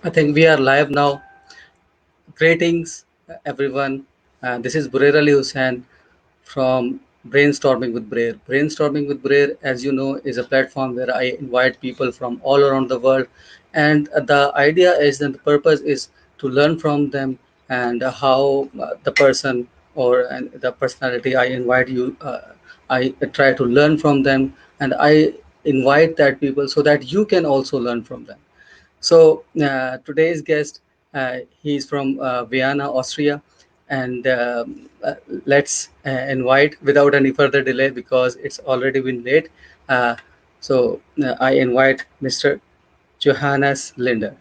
I think we are live now. Greetings, everyone. This is Burair Ali Hussain from Brainstorming with Brair. Brainstorming with Brair, as you know, is a platform where I invite people from all around the world. And the idea is that the purpose is to learn from them and how the person or and the personality I invite you, I try to learn from them and I invite that people so that you can also learn from them. So today's guest, he's from Vienna, Austria, and let's invite without any further delay because it's already been late. Uh, I invite Mr. Johannes Linder.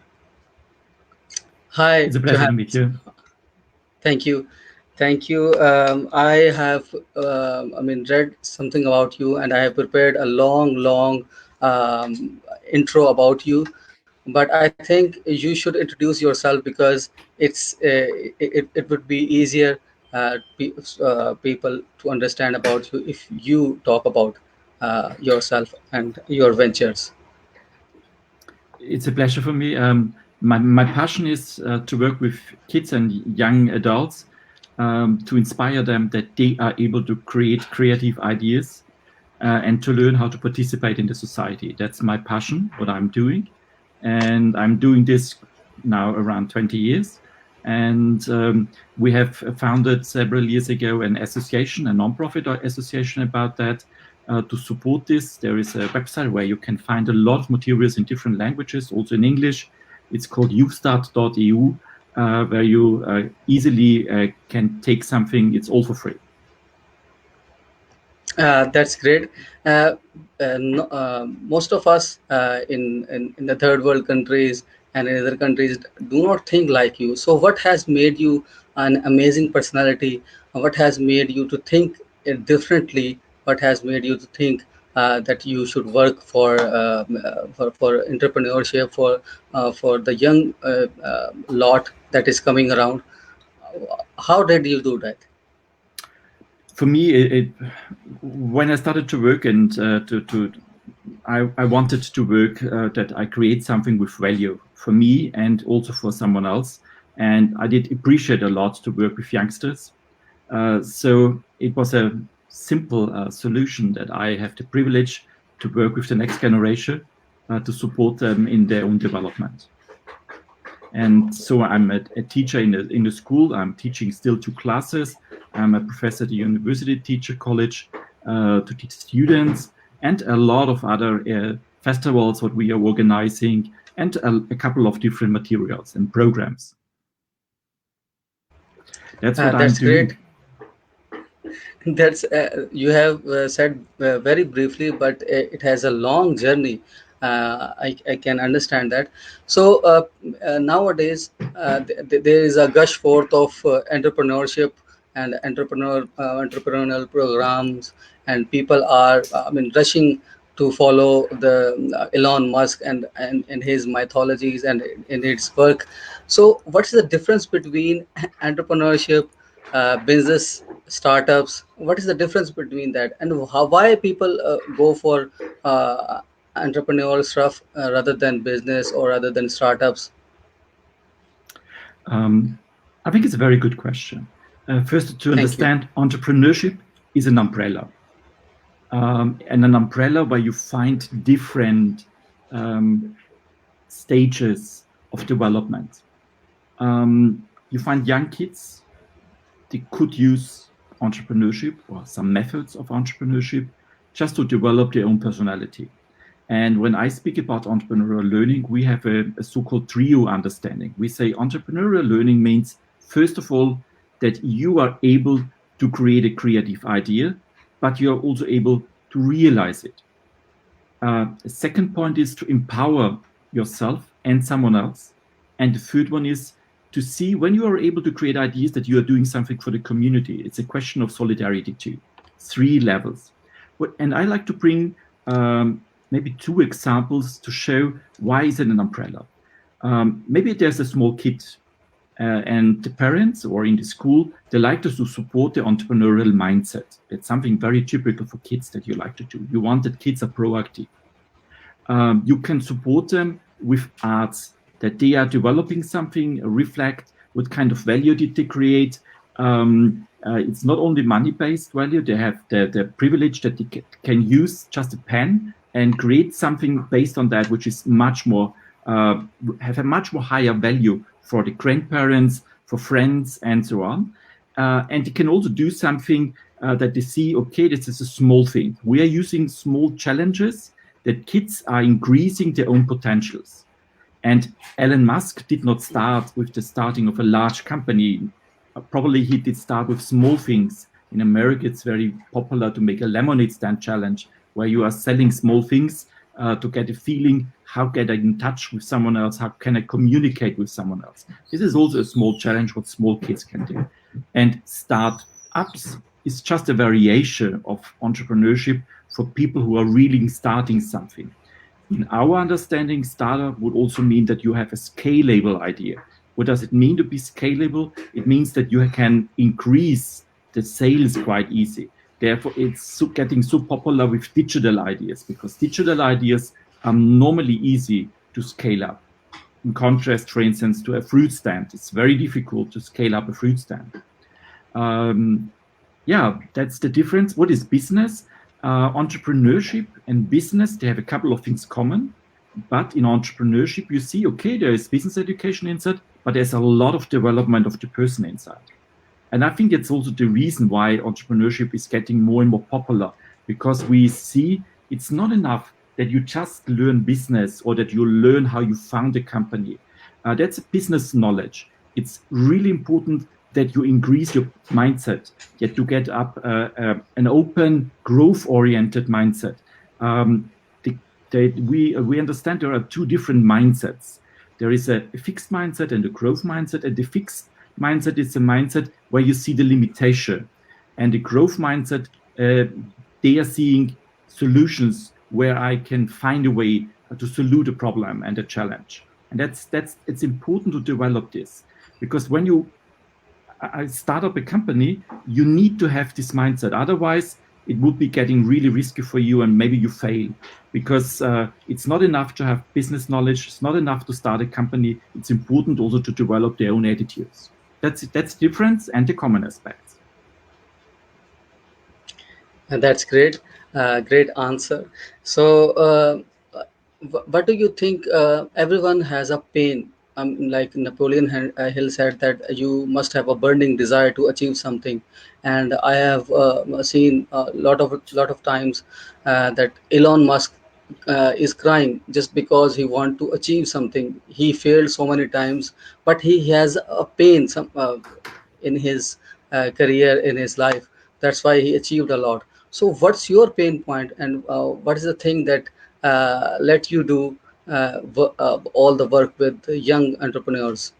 Hi, It's a pleasure to meet Johannes. you. Thank you. Thank you. I have, read something about you, and I have prepared a long intro about you. But I think you should introduce yourself because it would be easier people to understand about you if you talk about yourself and your ventures. It's a pleasure for me. My passion is to work with kids and young adults to inspire them that they are able to create creative ideas and to learn how to participate in the society. That's my passion, what I'm doing. And I'm doing this now around 20 years. And we have founded several years ago an association, a non-profit association about that. To support this, there is a website where you can find a lot of materials in different languages, also in English. It's called youstart.eu, where you easily can take something. It's all for free. That's great. No, most of us in the third world countries and in other countries do not think like you. So, what has made you an amazing personality? What has made you to think it differently? What has made you to think that you should work for entrepreneurship for the young lot that is coming around? How did you do that? For me, when I started to work and I wanted to work that I create something with value for me and also for someone else. And I did appreciate a lot to work with youngsters. So it was a simple solution that I have the privilege to work with the next generation to support them in their own development. And so I'm a teacher in the school. I'm teaching still 2 classes. I'm a professor at the University Teacher College to teach students and a lot of other festivals what we are organizing and a couple of different materials and programs. That's what I'm That's doing. great. That's you have said very briefly, but it has a long journey. I can understand that. So nowadays there is a gush forth of entrepreneurship and entrepreneurial programs, and people are rushing to follow the Elon Musk and his mythologies and in its work. So what's the difference between entrepreneurship, business, startups? What is the difference between that, and why people go for entrepreneurial stuff rather than business or rather than startups? I think it's a very good question. First, to Thank you. understand, entrepreneurship is an umbrella. And an umbrella where you find different stages of development. You find young kids, they could use entrepreneurship or some methods of entrepreneurship just to develop their own personality. And when I speak about entrepreneurial learning, we have a so-called trio understanding. We say entrepreneurial learning means, first of all, that you are able to create a creative idea, but you are also able to realize it. The second point is to empower yourself and someone else. And the third one is to see when you are able to create ideas that you are doing something for the community. It's a question of solidarity too. 3 levels. And I like to bring maybe 2 examples to show why is it an umbrella. Maybe there's a small kid and the parents or in the school, they like to support the entrepreneurial mindset. It's something very typical for kids that you like to do. You want that kids are proactive. You can support them with arts. that they are developing something, reflect what kind of value did they create. It's not only money-based value, they have the privilege that they can use just a pen and create something based on that, which is much more, have a much more higher value for the grandparents, for friends, and so on. And they can also do something that they see, okay, this is a small thing. We are using small challenges that kids are increasing their own potentials. And Elon Musk did not start with the starting of a large company. Probably he did start with small things. In America, it's very popular to make a lemonade stand challenge where you are selling small things to get a feeling, how get I in touch with someone else? How can I communicate with someone else? This is also a small challenge what small kids can do. And startups is just a variation of entrepreneurship for people who are really starting something. In our understanding, startup would also mean that you have a scalable idea. What does it mean to be scalable? It means that you can increase the sales quite easy. Therefore, it's getting so popular with digital ideas because digital ideas are normally easy to scale up. In contrast, for instance, to a fruit stand, it's very difficult to scale up a fruit stand. Yeah, that's the difference. What is business? Entrepreneurship and business, they have a couple of things common. But in entrepreneurship, you see, okay, there is business education inside, but there's a lot of development of the person inside. And I think it's also the reason why entrepreneurship is getting more and more popular, because we see it's not enough that you just learn business or that you learn how you found a company. That's business knowledge. It's really important that you increase your mindset, that you get up an open, growth-oriented mindset. We understand there are two different mindsets. There is a fixed mindset and a growth mindset, and the fixed mindset is a mindset where you see the limitation, and the growth mindset, they are seeing solutions where I can find a way to solve a problem and a challenge. And it's important to develop this, because when you start up a company, you need to have this mindset. Otherwise, it would be getting really risky for you, and maybe you fail, because it's not enough to have business knowledge. It's not enough to start a company. It's important also to develop their own attitudes. That's the difference and the common aspects. And that's great. Great answer. So, what do you think? Everyone has a pain. Like Napoleon Hill said that you must have a burning desire to achieve something, and I have seen a lot of times that Elon Musk is crying just because he want to achieve something. He failed so many times, but he has a pain in his career, in his life. That's why he achieved a lot. So what's your pain point, and what is the thing that let you do all the work with young entrepreneurs?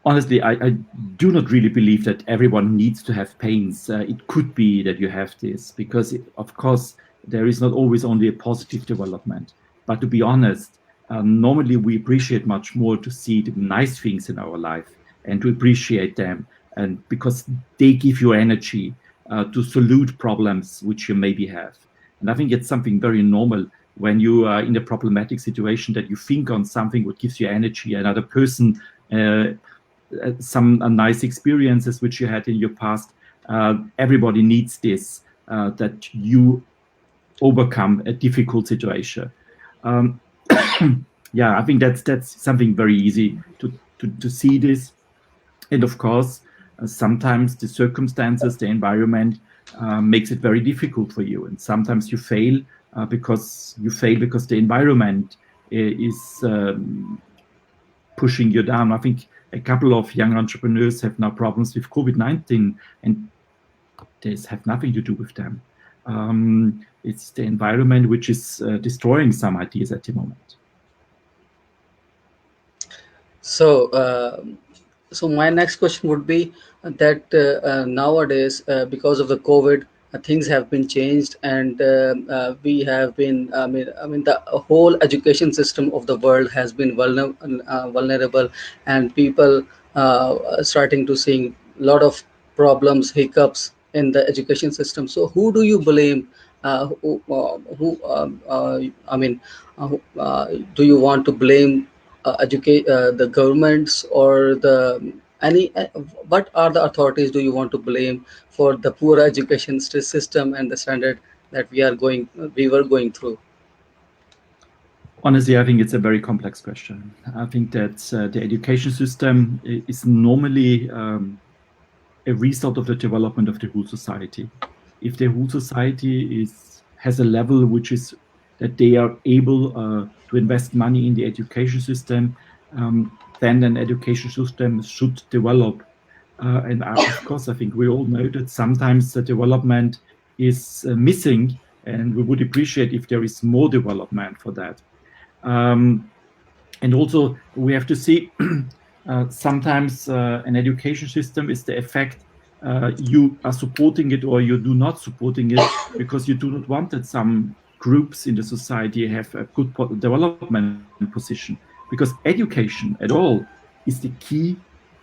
Honestly, I do not really believe that everyone needs to have pains. It could be that you have this because, of course, there is not always only a positive development. But to be honest, normally we appreciate much more to see the nice things in our life and to appreciate them, and because they give you energy to solve problems which you maybe have. And I think it's something very normal when you are in a problematic situation that you think on something what gives you energy. Another person. Some nice experiences which you had in your past. Everybody needs this, that you overcome a difficult situation. Yeah, I think that's something very easy to see this. And of course, sometimes the circumstances, the environment makes it very difficult for you. And sometimes you fail because the environment is pushing you down. I think a couple of young entrepreneurs have now problems with COVID-19, and this have nothing to do with them. It's the environment which is destroying some ideas at the moment. So, so my next question would be that nowadays, because of the COVID, things have been changed, and we have been. I mean, the whole education system of the world has been vulnerable, and people starting to seeing a lot of problems, hiccups in the education system. So, who do you blame? I mean, do you want to blame educate the governments or the any? What are the authorities do you want to blame for the poor education system and the standard that we were going through? Honestly, I think it's a very complex question. I think that the education system is normally a result of the development of the whole society. If the whole society has a level which is that they are able to invest money in the education system, then an education system should develop. And of course, I think we all know that sometimes the development is missing, and we would appreciate if there is more development for that. And also, we have to see sometimes an education system is the effect you are supporting it or you do not supporting it because you do not want that some groups in the society have a good development position. Because education at all is the key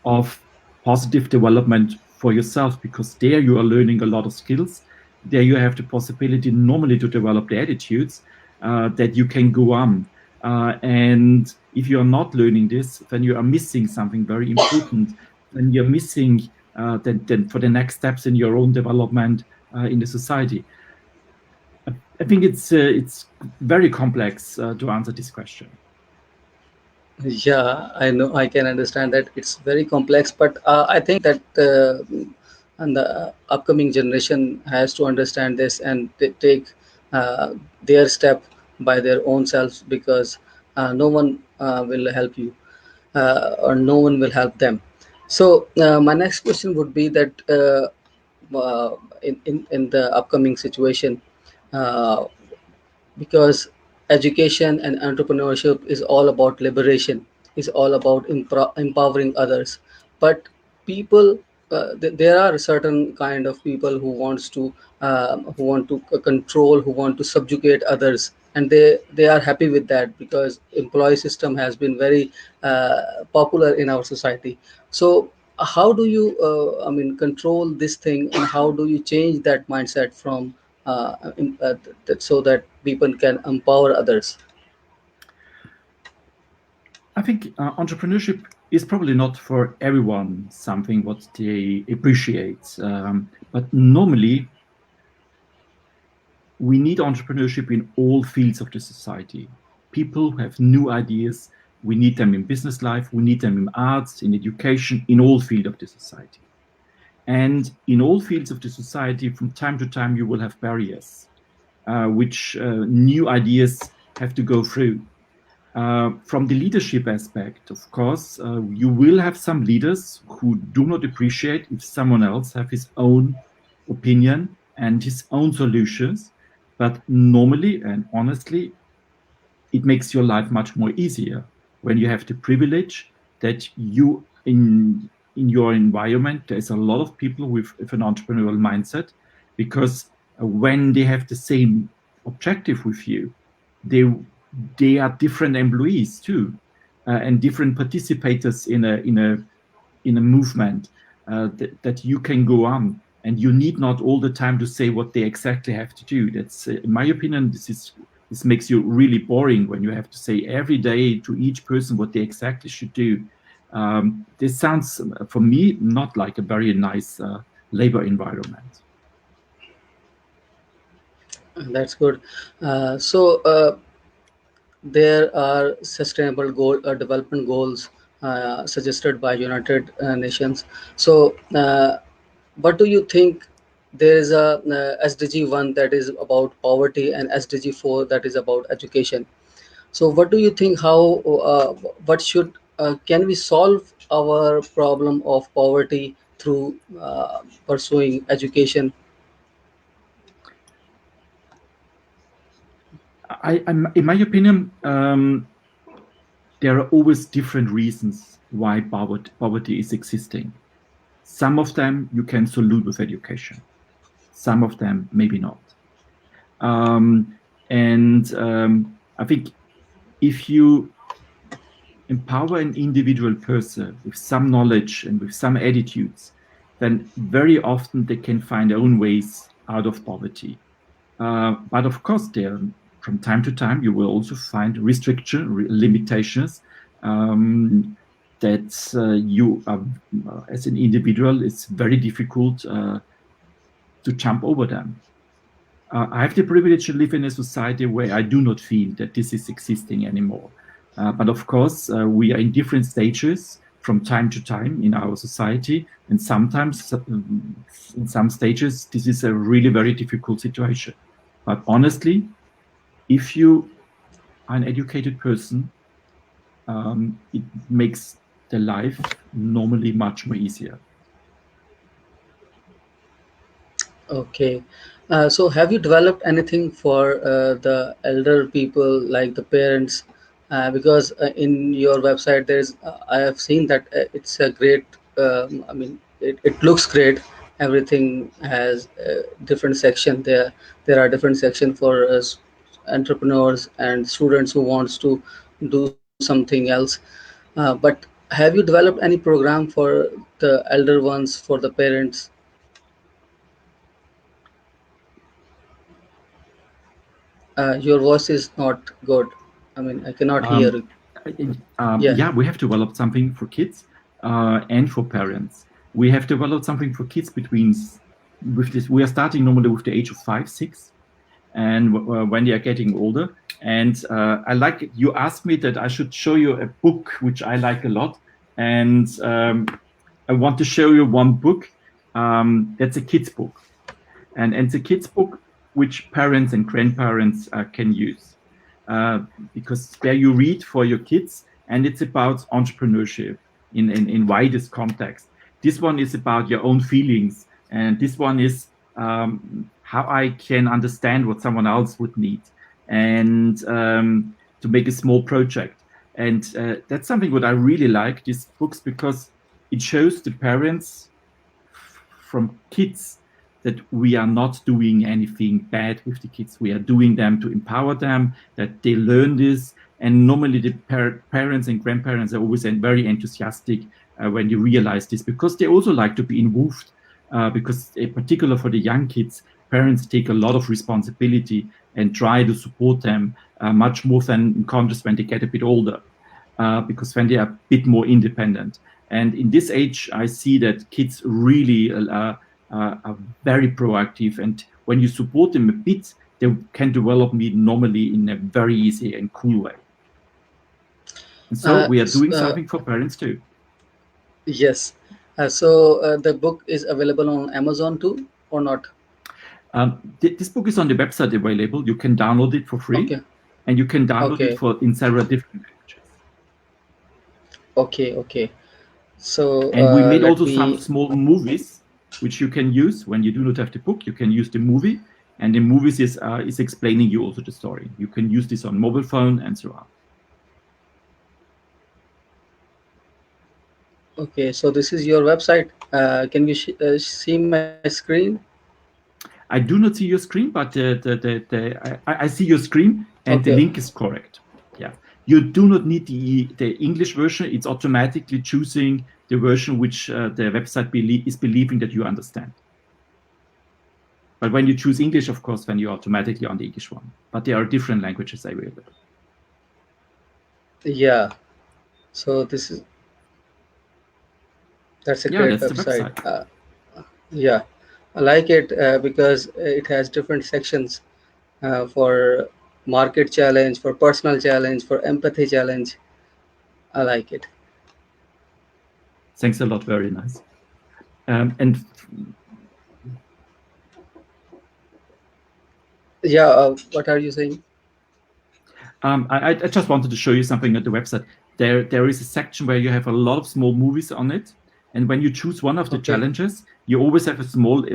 of positive development for yourself, because there you are learning a lot of skills. There you have the possibility normally to develop the attitudes that you can go on. And if you are not learning this, then you are missing something very important. Then you're missing then for the next steps in your own development in the society. I think it's very complex to answer this question. Yeah, I know. I can understand that it's very complex, but I think that and the upcoming generation has to understand this and take their step by their own selves, because no one will help you, or no one will help them. So my next question would be that in the upcoming situation, uh, because education and entrepreneurship is all about liberation, is all about empowering others, but people, there are certain kind of people who want to control, who want to subjugate others, and they are happy with that because employee system has been very popular in our society. So how do you control this thing, and how do you change that mindset from so that people can empower others? I think entrepreneurship is probably not for everyone something what they appreciate. But normally, we need entrepreneurship in all fields of the society. People who have new ideas, we need them in business life, we need them in arts, in education, in all fields of the society. And in all fields of the society, from time to time, you will have barriers, which new ideas have to go through. From the leadership aspect, of course, you will have some leaders who do not appreciate if someone else have his own opinion and his own solutions. But normally and honestly, it makes your life much more easier when you have the privilege that you in your environment there's a lot of people with an entrepreneurial mindset, because when they have the same objective with you, they they are different employees too, and different participators in a movement that you can go on, and you need not all the time to say what they exactly have to do. That's in my opinion, this makes you really boring when you have to say every day to each person what they exactly should do. This sounds for me not like a very nice labor environment. That's good. So there are sustainable development goals suggested by United Nations. So what do you think? There is a SDG 1 that is about poverty, and SDG 4 that is about education. So what do you think, how what should can we solve our problem of poverty through pursuing education? In my opinion, there are always different reasons why poverty is existing. Some of them you can solve with education. Some of them maybe not. And I think if you empower an individual person with some knowledge and with some attitudes, then very often they can find their own ways out of poverty. But of course, there from time to time you will also find limitations that you as an individual, it's very difficult to jump over them. I have the privilege to live in a society where I do not feel that this is existing anymore. But of course, we are in different stages from time to time in our society, and sometimes in some stages this is a really very difficult situation. But honestly, if you are an educated person, it makes the life normally much more easier. Okay. So have you developed anything for the elder people, like the parents? Because in your website, I have seen that it's a great, I mean, it looks great. Everything has a different section there. There are different section for entrepreneurs and students who wants to do something else. But have you developed any program for the elder ones, for the parents? Your voice is not good. I mean, I cannot hear Um, it. Yeah. yeah, we have developed something for kids and for parents. We have developed something for kids with this. We are starting normally with the age of 5, 6, and when they are getting older. And I like you asked me that I should show you a book which I like a lot, and I want to show you one book. That's a kids book, and it's a kids book which parents and grandparents can use because there you read for your kids, and it's about entrepreneurship in widest context. This one is about your own feelings, and this one is how I can understand what someone else would need, and to make a small project. And that's something what I really like these books, because it shows the parents from kids that we are not doing anything bad with the kids. We are doing them to empower them, that they learn this. And normally the parents and grandparents are always very enthusiastic when you realize this, because they also like to be involved. Because in particular for the young kids, parents take a lot of responsibility and try to support them much more than in contrast when they get a bit older, because when they are a bit more independent. And in this age, I see that kids really are very proactive, and when you support them a bit, they can develop me normally in a very easy and cool way. And so we are S- doing something for parents too. yes. So the book is available on Amazon too, or not? This book is on the website available. You can download it for free, Okay. and you can download it Okay. in several different languages. Okay. Okay. So And we made let also some me. small movies which you can use when you do not have the book. You can use the movie, and the movies is explaining you also the story. You can use this on mobile phone and so on. Okay. So this is your website. Can you see my screen? I do not see your screen, but I see your screen, and the Okay. link is correct. Yeah, you do not need the English version. It's automatically choosing the version which the website is believing that you understand. But when you choose English, of course, then you're automatically on the English one. But there are different languages available. Yeah. So this is that's a Yeah, great that's the website. website. Yeah, I like it because it has different sections for market challenge, for personal challenge, for empathy challenge. I like it. Thanks a lot. Very nice. And Yeah, what are you saying? I just wanted to show you something at the website. There is a section where you have a lot of small movies on it, and when you choose one of the Okay, challenges, you always have a small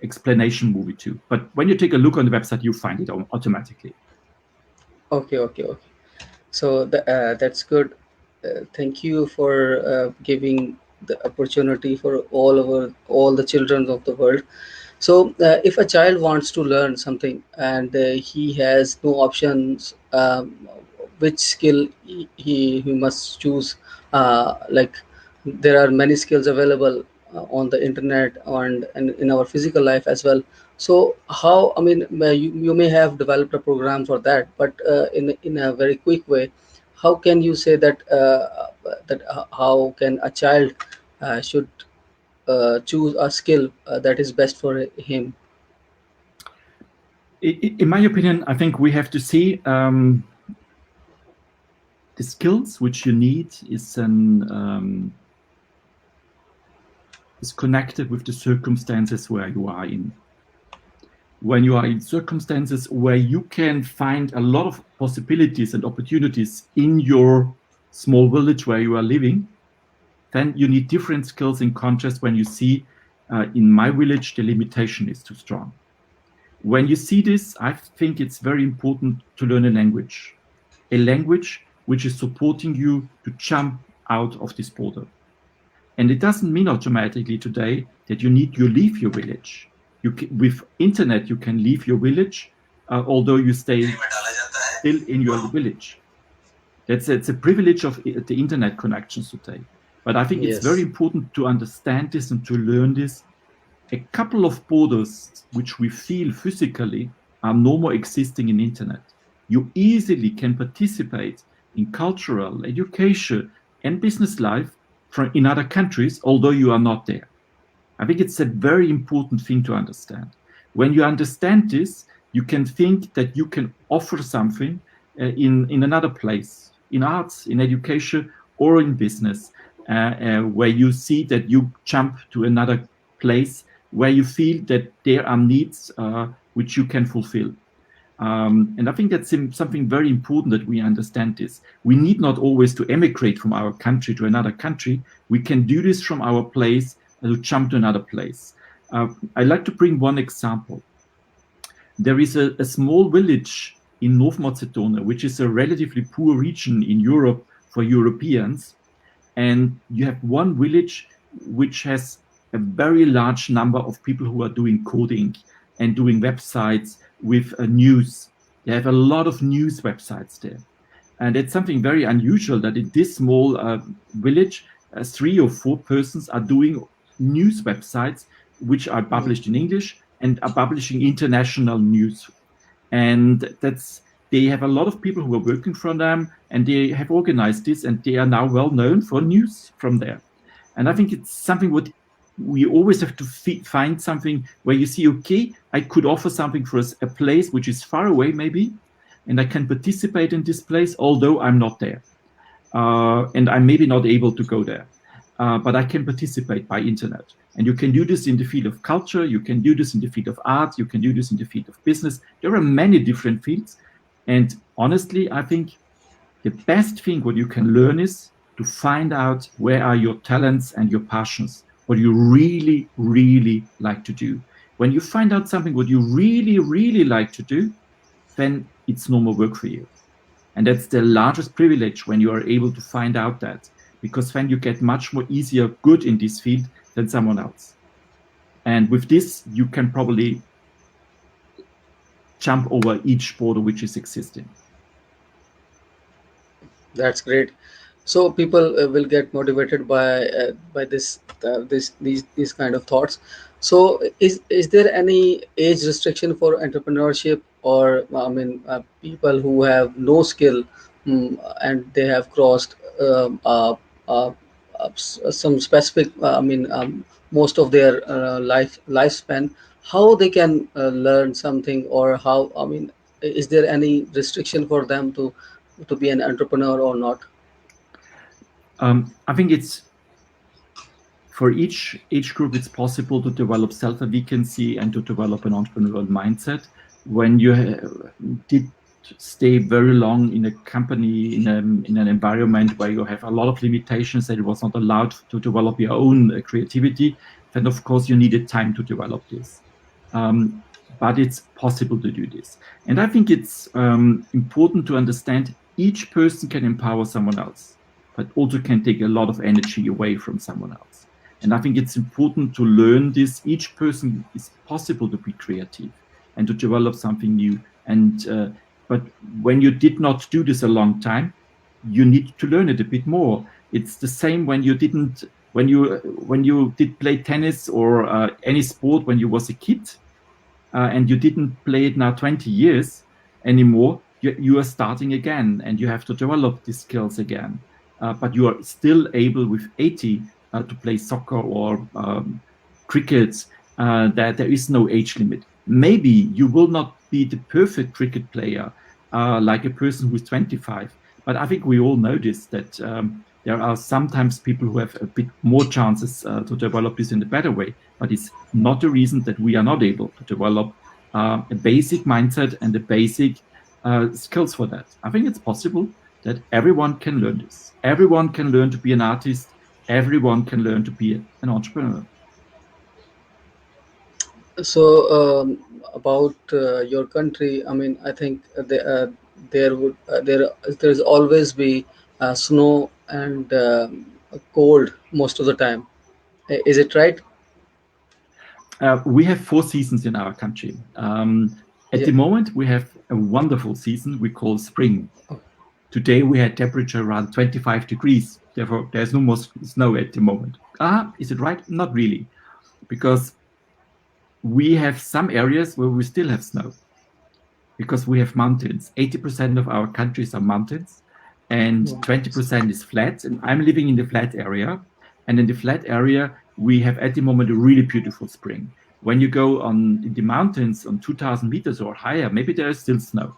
explanation movie too. But when you take a look on the website, you find it automatically. okay, okay, okay. So that's good. Thank you for giving the opportunity for all the children of the world. So if a child wants to learn something and he has no options, which skill he must choose? Like there are many skills available on the internet and in our physical life as well. So how, I mean, you may have developed a program for that, but in a very quick way, how can you say that how can a child should choose a skill that is best for him? In my opinion, I think we have to see the skills which you need is connected with the circumstances where you are in. When you are in circumstances where you can find a lot of possibilities and opportunities in your small village where you are living, then you need different skills in contrast when you see in my village the limitation is too strong. When you see this, I think it's very important to learn a language which is supporting you to jump out of this border. And it doesn't mean automatically today that you leave your village. With internet, you can leave your village, although you stay still in your village. It's a privilege of the internet connections today. But I think it's very Yes. important to understand this and to learn this. A couple of borders which we feel physically are no more existing in internet. You easily can participate in cultural, education, and business life in other countries, although you are not there. I think it's a very important thing to understand. When you understand this, you can think that you can offer something in another place, in arts, in education, or in business, where you see that you jump to another place where you feel that there are needs which you can fulfill. And I think that's something very important that we understand this. We need not always to emigrate from our country to another country. We can do this from our place to jump to another place. I'd like to bring one example. There is a small village in North Macedonia, which is a relatively poor region in Europe for Europeans. And you have one village which has a very large number of people who are doing coding and doing websites with news. They have a lot of news websites there. And it's something very unusual that in this small village, 3 or 4 persons are doing news websites which are published in English and are publishing international news. And they have a lot of people who are working for them, and they have organized this, and they are now well known for news from there. And I think it's something what we always have to find something where you see, okay, I could offer something for a place which is far away maybe, and I can participate in this place, although I'm not there. And I'm maybe not able to go there. But I can participate by internet. And you can do this in the field of culture, you can do this in the field of art, you can do this in the field of business. There are many different fields. And honestly, I think the best thing what you can learn is to find out where are your talents and your passions, what you really, really like to do. When you find out something what you really, really like to do, then it's no more work for you. And that's the largest privilege when you are able to find out that, because then you get much more easier good in this field than someone else. And with this, you can probably jump over each border which is existing. That's great. So people will get motivated by these kind of thoughts. So is there any age restriction for entrepreneurship, or I mean, people who have no skill, and they have crossed uh, some specific, I mean, most of their lifespan, how they can learn something, or how, I mean, is there any restriction for them to be an entrepreneur or not? I think it's for each age group, it's possible to develop self-efficacy and to develop an entrepreneurial mindset. When you did stay very long in a company, in an environment where you have a lot of limitations, that it was not allowed to develop your own creativity, then of course you needed time to develop this. But it's possible to do this. And I think it's important to understand each person can empower someone else, but also can take a lot of energy away from someone else. And I think it's important to learn this. Each person is possible to be creative and to develop something new. And but when you did not do this a long time, you need to learn it a bit more. It's the same when you did play tennis or any sport when you was a kid. and you didn't play it now 20 years anymore, you are starting again, and you have to develop these skills again. But you are still able with 80 to play soccer or cricket. That there is no age limit. Maybe you will not be the perfect cricket player like a person who's 25, but I think we all notice that there are sometimes people who have a bit more chances to develop this in a better way, but it's not a reason that we are not able to develop a basic mindset and the basic skills for that. I think it's possible that everyone can learn this. Everyone can learn to be an artist. Everyone can learn to be an entrepreneur. So about your country, I mean, I think there would there's always be snow and cold most of the time. Is it right? We have 4 seasons in our country. At Yeah. the moment, we have a wonderful season we call spring. Today we had temperature around 25 degrees. Therefore, there's no more snow at the moment. Is it right? Not really, because we have some areas where we still have snow, because we have mountains. 80% of our countries are mountains, and 20% is flat. And I'm living in the flat area. And in the flat area, we have at the moment a really beautiful spring. When you go on in the mountains on 2,000 meters or higher, maybe there is still snow.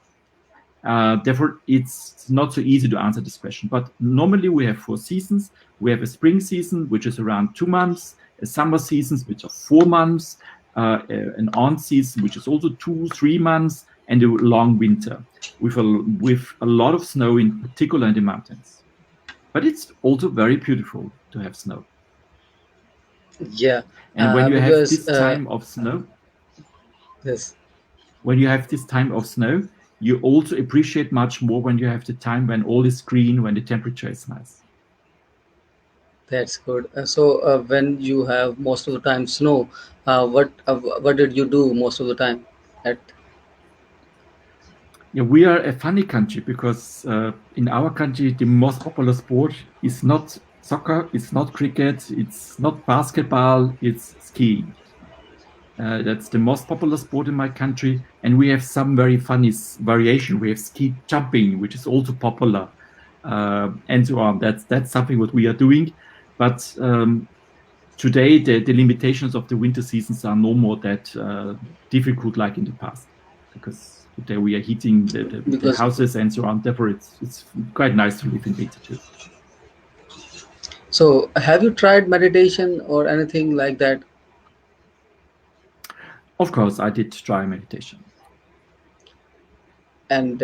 Therefore, it's not so easy to answer this question. But normally we have 4 seasons. We have a spring season, which is around 2 months, a summer season, which are 4 months, an on season, which is also 2, 3 months, and a long winter with a lot of snow, in particular in the mountains. But it's also very beautiful to have snow. Yeah. And when you have Because this time of snow, yes. when you have this time of snow, you also appreciate much more when you have the time when all is green, when the temperature is nice. That's good. So when you have most of the time snow, what did you do most of the time? At Yeah, we are a funny country because in our country, the most popular sport is not soccer, it's not cricket, it's not basketball, it's skiing. That's the most popular sport in my country, and we have some very funny variation. We have ski jumping, which is also popular, and so on. That's something what we are doing, but today the limitations of the winter seasons are no more that difficult like in the past, because today we are heating the because houses and so on. Therefore, it's quite nice to live in winter too. so have you tried meditation or anything like that? Of course, I did try meditation. And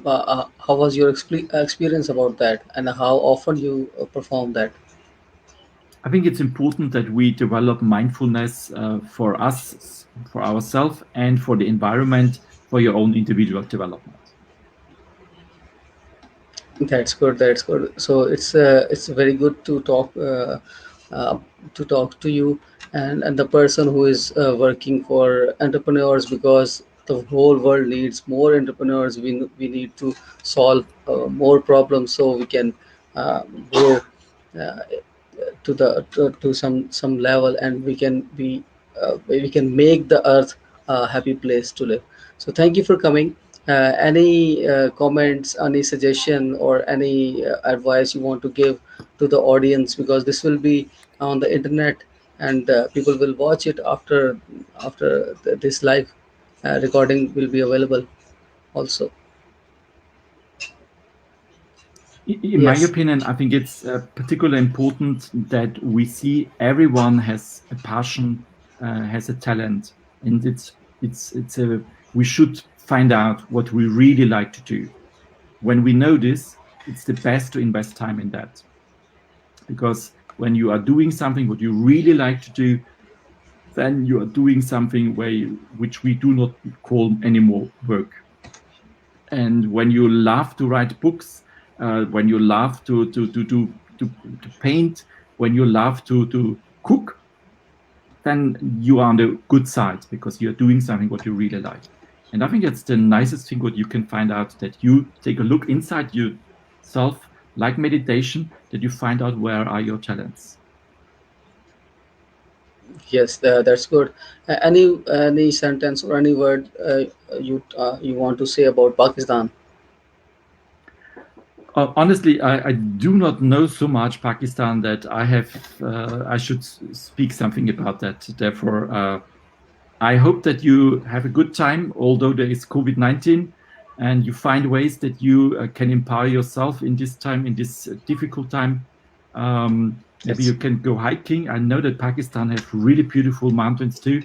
how was your experience about that? And how often you perform that? I think it's important that we develop mindfulness for us, for ourselves, and for the environment, for your own individual development. That's good. That's good. So it's very good uh, to talk to you and the person who is working for entrepreneurs, because the whole world needs more entrepreneurs. We need to solve more problems so we can grow uh, to some level, and we can make the earth a happy place to live. So thank you for coming. Any comments, any suggestion, or any advice you want to give to the audience, because this will be on the internet, and people will watch it after this live recording will be available also. In my Yes. opinion, I think it's particularly important that we see everyone has a passion, has a talent, and we should find out what we really like to do. When we know this, it's the best to invest time in that, because when you are doing something what you really like to do, then you are doing something which we do not call anymore work. And when you love to write books, when you love to paint, when you love to cook, then you are on the good side because you're doing something what you really like. And I think it's the nicest thing what you can find out, that you take a look inside yourself, like meditation, that you find out where are your talents. Yes, that's good. Any sentence or any word you want to say about Pakistan? Honestly, I do not know so much Pakistan that I should speak something about that. Therefore, I hope that you have a good time, although there is COVID-19, and you find ways that you can empower yourself in this time, in this difficult time. Maybe Yes, you can go hiking. I know that Pakistan have really beautiful mountains too.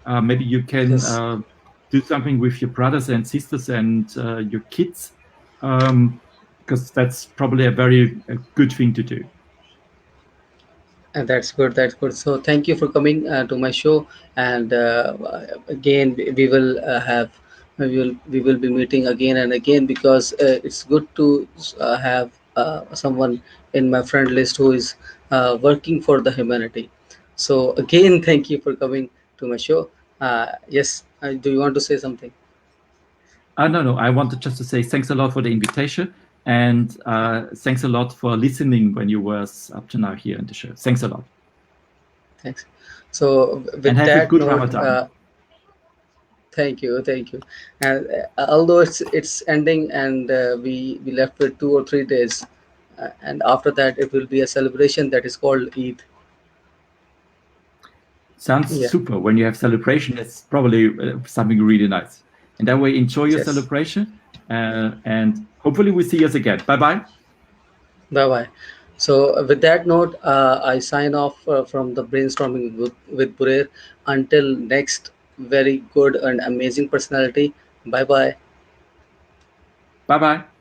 Maybe you can yes. do something with your brothers and sisters and your kids, because that's probably a good thing to do. And that's good. That's good. So thank you for coming to my show. And again, we will we will be meeting again and again, because it's good to have someone in my friend list who is working for the humanity. So again, thank you for coming to my show. Yes, do you want to say something? No, no. I wanted just to say thanks a lot for the invitation, and thanks a lot for listening when you was up to now here in the show. Thanks a lot, Thanks. So and with have a that good note, Ramadan. thank you, thank you. And although it's ending, and we left with 2 or 3 days, and after that it will be a celebration that is called Eid. Sounds Yeah. super. When you have celebration, it's probably something really nice. And that way, enjoy your Yes. celebration, and hopefully we see us again. Bye bye. Bye bye. So with that note, I sign off from the brainstorming with Burair. Until next very good and amazing personality. Bye bye. Bye bye.